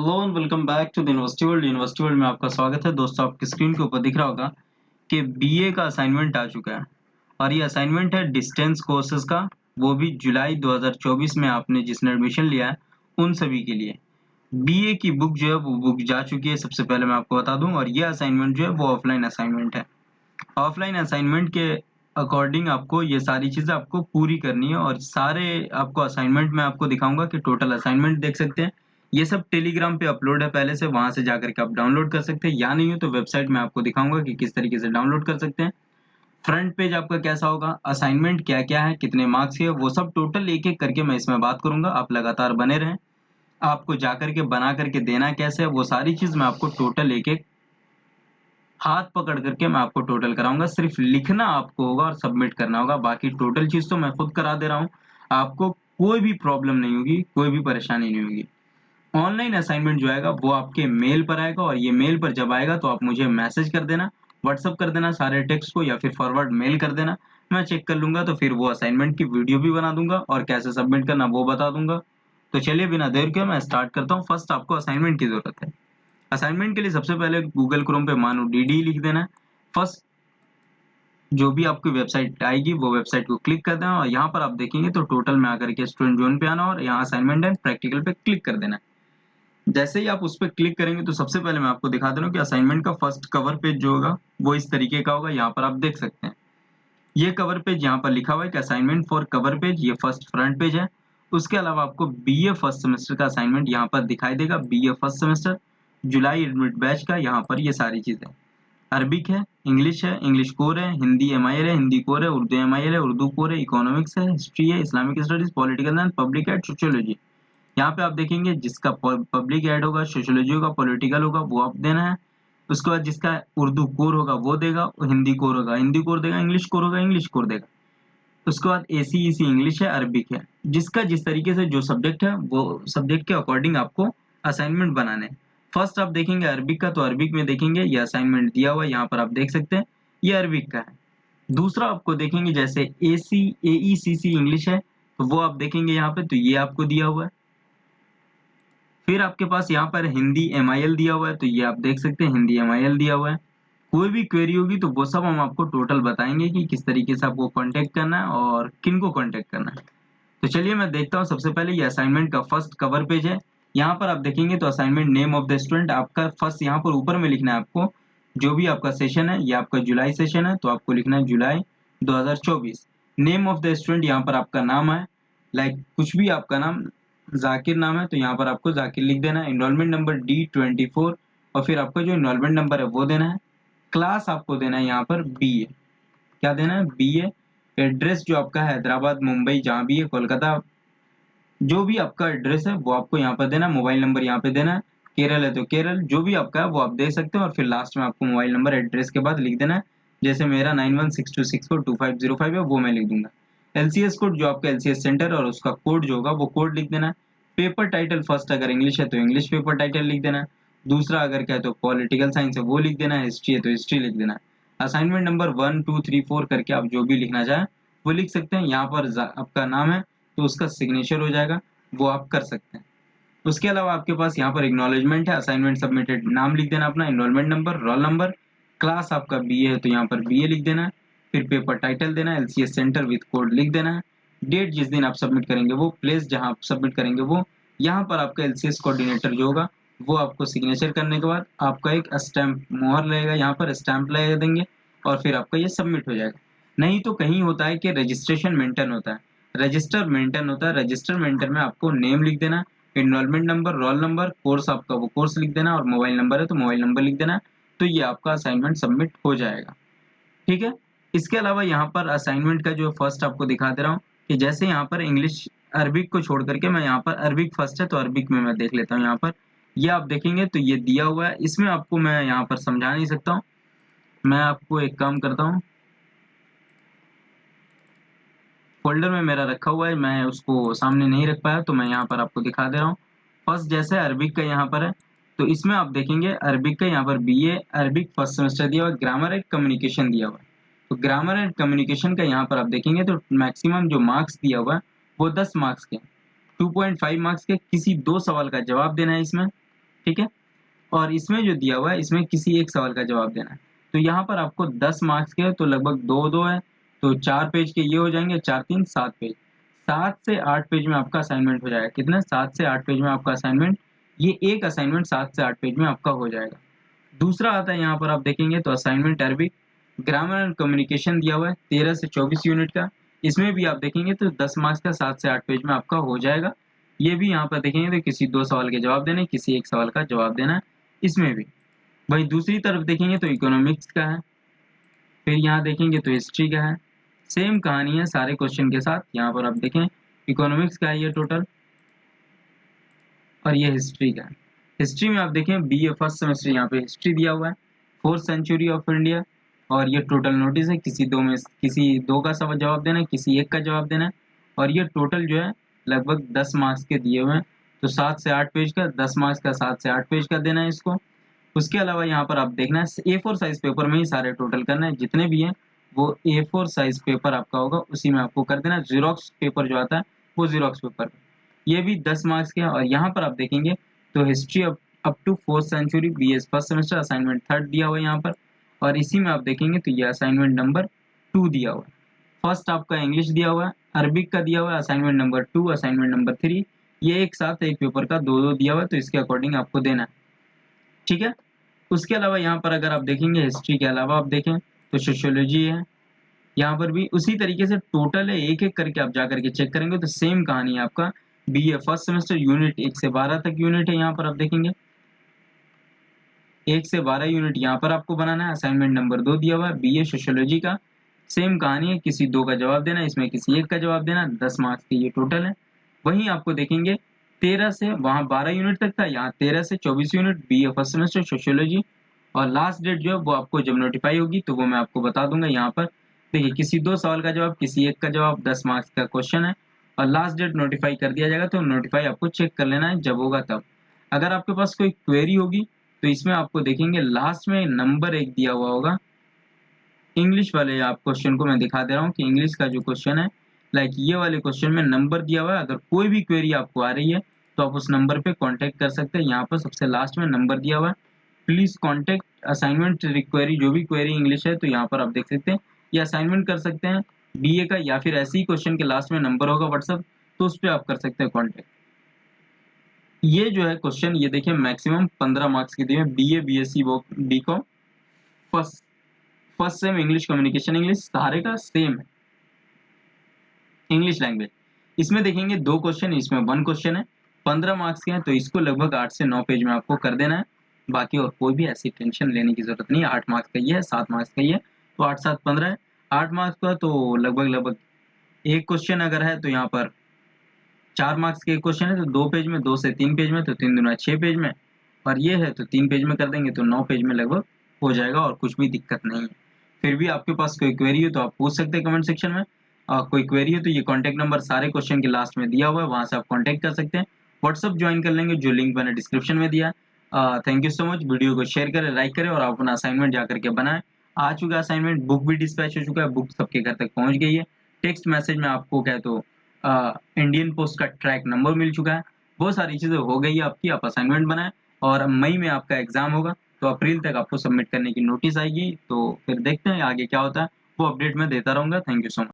Hello and welcome back to the university world. University world में आपका स्वागत है। दोस्तों, आपकी स्क्रीन के ऊपर दिख रहा होगा कि बीए का असाइनमेंट आ चुका है और ये असाइनमेंट है डिस्टेंस कोर्सेज का, वो भी जुलाई 2024 में आपने जिसने एडमिशन लिया है उन सभी के लिए। बीए की बुक जो है वो बुक जा चुकी है, सबसे पहले मैं आपको बता दूं। और ये असाइनमेंट जो है वो ऑफलाइन असाइनमेंट है। ऑफलाइन असाइनमेंट के अकॉर्डिंग आपको ये सारी चीज़ें आपको पूरी करनी है और सारे आपको असाइनमेंट में आपको दिखाऊंगा कि टोटल असाइनमेंट देख सकते हैं। ये सब टेलीग्राम पे अपलोड है पहले से, वहां से जाकर के आप डाउनलोड कर सकते हैं, या नहीं हो तो वेबसाइट में आपको दिखाऊंगा कि किस तरीके से डाउनलोड कर सकते हैं। फ्रंट पेज आपका कैसा होगा, असाइनमेंट क्या क्या है, कितने मार्क्स के, वो सब टोटल एक एक करके मैं इसमें बात करूंगा। आप लगातार बने रहें। आपको जाकर के बना करके देना कैसे है, वो सारी चीज मैं आपको टोटल एक एक हाथ पकड़ करके मैं आपको टोटल कराऊंगा। सिर्फ लिखना आपको होगा और सबमिट करना होगा, बाकी टोटल चीज तो मैं खुद करा दे रहा हूँ। आपको कोई भी प्रॉब्लम नहीं होगी, कोई भी परेशानी नहीं होगी। ऑनलाइन असाइनमेंट जो आएगा वो आपके मेल पर आएगा और ये मेल पर जब आएगा तो आप मुझे मैसेज कर देना, व्हाट्सअप कर देना सारे टेक्स्ट को, या फिर फॉरवर्ड मेल कर देना। मैं चेक कर लूंगा तो फिर वो असाइनमेंट की वीडियो भी बना दूंगा और कैसे सबमिट करना वो बता दूंगा। तो चलिए बिना देर के मैं स्टार्ट करता हूँ। फर्स्ट आपको असाइनमेंट की जरूरत है। असाइनमेंट के लिए सबसे पहले गूगल क्रोम पे मानो डी लिख देना है। फर्स्ट जो भी आपकी वेबसाइट आएगी वो वेबसाइट को क्लिक कर देना और यहाँ पर आप देखेंगे तो टोटल में आकर के स्टूडेंट जोन पे आना और यहाँ असाइनमेंट एंड प्रैक्टिकल पे क्लिक कर देना है। जैसे ही आप उस पर क्लिक करेंगे तो सबसे पहले मैं आपको दिखा दे रहा हूँ कि असाइनमेंट का फर्स्ट कवर पेज जो होगा वो इस तरीके का होगा। यहाँ पर आप देख सकते हैं ये कवर पेज, यहाँ पर लिखा हुआ है कि असाइनमेंट फॉर कवर पेज, ये फर्स्ट फ्रंट पेज है। उसके अलावा आपको बीए फर्स्ट सेमेस्टर का असाइनमेंट यहाँ पर दिखाई देगा। बीए फर्स्ट सेमेस्टर जुलाई एडमिट बैच का, यहाँ पर ये सारी चीजें। अरबिक है, इंग्लिश कोर है, हिंदी एमआईएल है, हिंदी कोर है, उर्दू एमआईएल है, उर्दू कोर है, इकोनॉमिक्स है, हिस्ट्री है, Islamic studies, political and public ad, sociology. यहाँ पे आप देखेंगे जिसका पब्लिक एड होगा, सोशियोलॉजी होगा, पॉलिटिकल होगा, वो आप देना है। उसके बाद जिसका उर्दू कोर होगा वो देगा, हिंदी कोर होगा हिंदी कोर देगा, इंग्लिश कोर होगा इंग्लिश कोर देगा। उसके बाद एसी इंग्लिश है, अरबिक है। जिसका जिस तरीके से जो सब्जेक्ट है वो सब्जेक्ट के अकॉर्डिंग आपको असाइनमेंट बनाने हैं। फर्स्ट आप देखेंगे अरबिक का, तो अरबिक में देखेंगे ये असाइनमेंट दिया हुआ है, यहाँ पर आप देख सकते हैं ये अरबिक का है। दूसरा आपको देखेंगे जैसे एईसीसी इंग्लिश है, तो वो आप देखेंगे यहाँ पे, तो ये आपको दिया हुआ है। फिर आपके पास यहाँ पर हिंदी एमआईएल दिया हुआ है, तो ये आप देख सकते हैं हिंदी एमआईएल दिया हुआ है। कोई भी क्वेरी होगी तो वो सब हम आपको टोटल बताएंगे कि किस तरीके से आपको कांटेक्ट करना है और किन को कांटेक्ट करना है। तो चलिए मैं देखता हूँ। सबसे पहले ये असाइनमेंट का फर्स्ट कवर पेज है। यहाँ पर आप देखेंगे तो assignment name of the student आपका फर्स्ट यहाँ पर ऊपर में लिखना है आपको। जो भी आपका सेशन है, ये आपका जुलाई सेशन है, तो आपको लिखना है जुलाई 2024। नेम ऑफ द स्टूडेंट, यहाँ पर आपका नाम है, लाइक कुछ भी आपका नाम, जाकिर नाम है तो यहाँ पर आपको जाकिर लिख देना है। इनरोलमेंट नंबर D24 और फिर आपका जो इनरोलमेंट नंबर है वो देना है। क्लास आपको देना है यहाँ पर बीए। क्या देना है? बीए। एड्रेस जो आपका हैदराबाद, मुंबई, जहाँ भी है, कोलकाता, जो भी आपका एड्रेस है वो आपको यहाँ पर देना है। मोबाइल नंबर यहाँ पे देना है। केरल है तो केरल, जो भी आपका है वो आप दे सकते हो और फिर लास्ट में आपको मोबाइल नंबर एड्रेस के बाद लिख देना है। जैसे मेरा 9162642505 है वो मैं लिख दूंगा। एलसीएस कोड जो आपका एलसीएस सेंटर और उसका कोड जो होगा वो कोड लिख देना है। पेपर टाइटल फर्स्ट अगर इंग्लिश है तो इंग्लिश पेपर टाइटल लिख देना है। दूसरा अगर क्या है तो पॉलिटिकल साइंस है वो लिख देना है। हिस्ट्री है तो हिस्ट्री लिख देना है। असाइनमेंट नंबर 1 2 3 4 करके आप जो भी लिखना चाहें वो लिख सकते हैं। यहाँ पर आपका नाम है तो उसका सिग्नेचर हो जाएगा, वो आप कर सकते हैं। उसके अलावा आपके पास यहाँ पर एक्नॉलेजमेंट है, असाइनमेंट सबमिटेड, नाम लिख देना अपना, enrolment number, roll number, class आपका बीए है तो यहाँ पर बीए लिख देना है। फिर पेपर टाइटल देना है, एलसीएस सेंटर विद कोड लिख देना है। डेट जिस दिन आप सबमिट करेंगे वो, प्लेस जहाँ आप सबमिट करेंगे वो, यहाँ पर आपका एलसीएस कोऑर्डिनेटर जो होगा वो आपको सिग्नेचर करने के बाद आपका एक स्टैंप मोहर लगेगा, यहाँ पर स्टैंप लगा देंगे और फिर आपका ये सबमिट हो जाएगा। नहीं तो कहीं होता है कि रजिस्ट्रेशन मेंटेन होता है, रजिस्टर मेंटेन होता है। रजिस्टर मेंटेन में आपको नेम लिख देना, enrolment number, roll number, course आपका वो कोर्स लिख देना और मोबाइल नंबर है तो मोबाइल नंबर लिख देना। तो ये आपका असाइनमेंट सबमिट हो जाएगा। ठीक है। इसके अलावा यहाँ पर असाइनमेंट का जो फर्स्ट आपको दिखा दे रहा हूँ कि जैसे यहाँ पर इंग्लिश अरबिक को छोड़ करके, मैं यहाँ पर अरबिक फर्स्ट है तो अरबिक में मैं देख लेता हूँ। यहाँ पर ये आप देखेंगे तो ये दिया हुआ है, इसमें आपको मैं यहाँ पर समझा नहीं सकता हूँ। मैं आपको एक काम करता हूँ, फोल्डर में मेरा रखा हुआ है, मैं उसको सामने नहीं रख पाया तो मैं यहाँ पर आपको दिखा दे रहा हूँ। फर्स्ट जैसे अरबिक का यहाँ पर है तो इसमें आप देखेंगे अरबिक का यहाँ पर बीए अरबिक फर्स्ट सेमेस्टर दिया हुआ है, ग्रामर एंड कम्युनिकेशन दिया हुआ है। तो ग्रामर एंड कम्युनिकेशन का यहाँ पर आप देखेंगे तो मैक्सिमम जो मार्क्स दिया हुआ है वो 10 मार्क्स के, 2.5 मार्क्स के। किसी दो सवाल का जवाब देना है इसमें। ठीक है। और इसमें जो दिया हुआ है, इसमें किसी एक सवाल का जवाब देना है। तो यहाँ पर आपको 10 मार्क्स के है, तो लगभग 2-2 है, तो 4 पेज के ये हो जाएंगे, 4-3 7 पेज। 7 से 8 पेज में आपका असाइनमेंट हो जाएगा। कितना? 7 से 8 पेज में आपका असाइनमेंट, ये एक असाइनमेंट 7 से 8 पेज में आपका हो जाएगा। दूसरा आता है, यहाँ पर आप देखेंगे तो assignment Arabic grammar and communication दिया हुआ है 13 से 24 यूनिट का। इसमें भी आप देखेंगे तो 10 मार्क्स का 7 से 8 पेज में आपका हो जाएगा। ये भी यहाँ पर देखेंगे तो किसी 2 सवाल के जवाब देने, किसी एक सवाल का जवाब देना है इसमें भी। वहीं दूसरी तरफ देखेंगे तो इकोनॉमिक्स का है, फिर यहाँ देखेंगे तो हिस्ट्री का है। सेम कहानी है सारे क्वेश्चन के साथ। यहाँ पर आप देखें इकोनॉमिक्स का है ये टोटल, और ये हिस्ट्री का है। हिस्ट्री में आप देखें बीए फर्स्ट सेमेस्टर, यहाँ पे हिस्ट्री दिया हुआ है, 4th सेंचुरी ऑफ इंडिया, और ये टोटल नोटिस है, किसी दो का सब जवाब देना है, किसी एक का जवाब देना है। और ये टोटल जो है लगभग 10 मार्क्स के दिए हुए हैं, तो 7 से 8 पेज का, 10 मार्क्स का 7 से 8 पेज का देना है इसको। उसके अलावा यहाँ पर आप देखना है A4 साइज पेपर में ही सारे टोटल करना है, जितने भी हैं वो A4 साइज पेपर आपका होगा, उसी में आपको कर देना। जीरोक्स पेपर जो आता है वो जीरोक्स पेपर, ये भी 10 मार्क्स के हैं। और यहाँ पर आप देखेंगे तो history up to 4th century BS first semester assignment 3rd दिया हुआ है यहाँ पर। और इसी में आप देखेंगे तो ये असाइनमेंट नंबर 2 दिया हुआ है। फर्स्ट आपका इंग्लिश दिया हुआ है, अरबिक का दिया हुआ है असाइनमेंट नंबर 2, असाइनमेंट नंबर 3, ये एक साथ एक पेपर का 2-2 दिया हुआ है, तो इसके अकॉर्डिंग आपको देना है, ठीक है। उसके अलावा यहाँ पर अगर आप देखेंगे हिस्ट्री के अलावा आप देखें तो सोशियोलॉजी है, यहाँ पर भी उसी तरीके से टोटल है, एक एक करके आप जा करके चेक करेंगे तो सेम कहानी है आपका। बीए फर्स्ट सेमेस्टर यूनिट 1 से 12 तक यूनिट है, यहाँ पर आप देखेंगे 1 से 12 यूनिट यहाँ पर आपको बनाना है। असाइनमेंट नंबर 2 दिया हुआ है बीए सोशियोलॉजी का, सेम कहानी है, किसी 2 का जवाब देना, इसमें किसी एक का जवाब देना, 10 मार्क्स के ये टोटल है। वहीं आपको देखेंगे 13 से, वहाँ 12 यूनिट तक था, यहाँ 13 से 24 unit BA first semester sociology. और लास्ट डेट जो है वो आपको जब नोटिफाई होगी तो वो मैं आपको बता दूंगा। यहाँ पर देखिए किसी 2 सवाल का जवाब, किसी एक का जवाब, 10 मार्क्स का क्वेश्चन है, और लास्ट डेट नोटिफाई कर दिया जाएगा। तो नोटिफाई आपको चेक कर लेना है जब होगा तब। अगर आपके पास कोई क्वेरी होगी तो इसमें आपको देखेंगे लास्ट में नंबर 1 दिया हुआ होगा। इंग्लिश वाले आप क्वेश्चन को मैं दिखा दे रहा हूँ कि इंग्लिश का जो क्वेश्चन है, लाइक ये वाले क्वेश्चन में नंबर दिया हुआ है। अगर कोई भी क्वेरी आपको आ रही है तो आप उस नंबर पे कांटेक्ट कर सकते हैं। यहाँ पर सबसे लास्ट में नंबर दिया हुआ है, प्लीज कांटेक्ट असाइनमेंट रिक्वेरी। जो भी क्वेरी इंग्लिश है तो यहाँ पर आप देख सकते हैं, ये असाइनमेंट कर सकते हैं बीए का, या फिर ऐसे ही क्वेश्चन के लास्ट में नंबर होगा व्हाट्सएप, तो उस पर आप कर सकते हैं कॉन्टेक्ट। ये जो है क्वेश्चन, ये देखिए मैक्सिमम 15 मार्क्स के दिए, BA BSc BCom first sem English communication English सारे का सेम है इंग्लिश लैंग्वेज। इसमें देखेंगे 2 क्वेश्चन, इसमें 1 क्वेश्चन है, 15 मार्क्स के हैं, तो इसको लगभग 8 से 9 पेज में आपको कर देना है। बाकी और कोई भी ऐसी टेंशन लेने की जरूरत नहीं है। 8 मार्क्स का ये है, 7 मार्क्स का ये है, तो 8 7 15 है। 8 मार्क्स का तो लगभग एक क्वेश्चन अगर है तो यहाँ पर 4 मार्क्स के एक क्वेश्चन है तो 2 पेज में, 2 से 3 पेज में, तो 3 दूना 6 पेज में, और ये है तो 3 पेज में कर देंगे तो 9 पेज में लगभग हो जाएगा, और कुछ भी दिक्कत नहीं है। फिर भी आपके पास कोई क्वेरी हो तो आप पूछ सकते हैं कमेंट सेक्शन में। कोई क्वेरी हो तो ये कॉन्टैक्ट नंबर सारे क्वेश्चन के लास्ट में दिया हुआ है, वहां से आप कॉन्टैक्ट कर सकते हैं। व्हाट्सअप ज्वाइन कर लेंगे, जो लिंक मैंने डिस्क्रिप्शन में दिया है। Thank you so much. Video को शेयर करें, लाइक करें, और आप अपना असाइनमेंट जाकर के बनाएं। आ चुका है असाइनमेंट, बुक भी डिस्पैच हो चुका है, बुक सबके घर तक पहुंच गई है। टेक्स्ट मैसेज में आपको क्या तो इंडियन पोस्ट का ट्रैक नंबर मिल चुका है। बहुत सारी चीजें हो गई है आपकी, आप असाइनमेंट बनाएं। और मई में आपका एग्जाम होगा, तो अप्रैल तक आपको सबमिट करने की नोटिस आएगी। तो फिर देखते हैं आगे क्या होता है, वो अपडेट मैं देता रहूंगा। Thank you so much.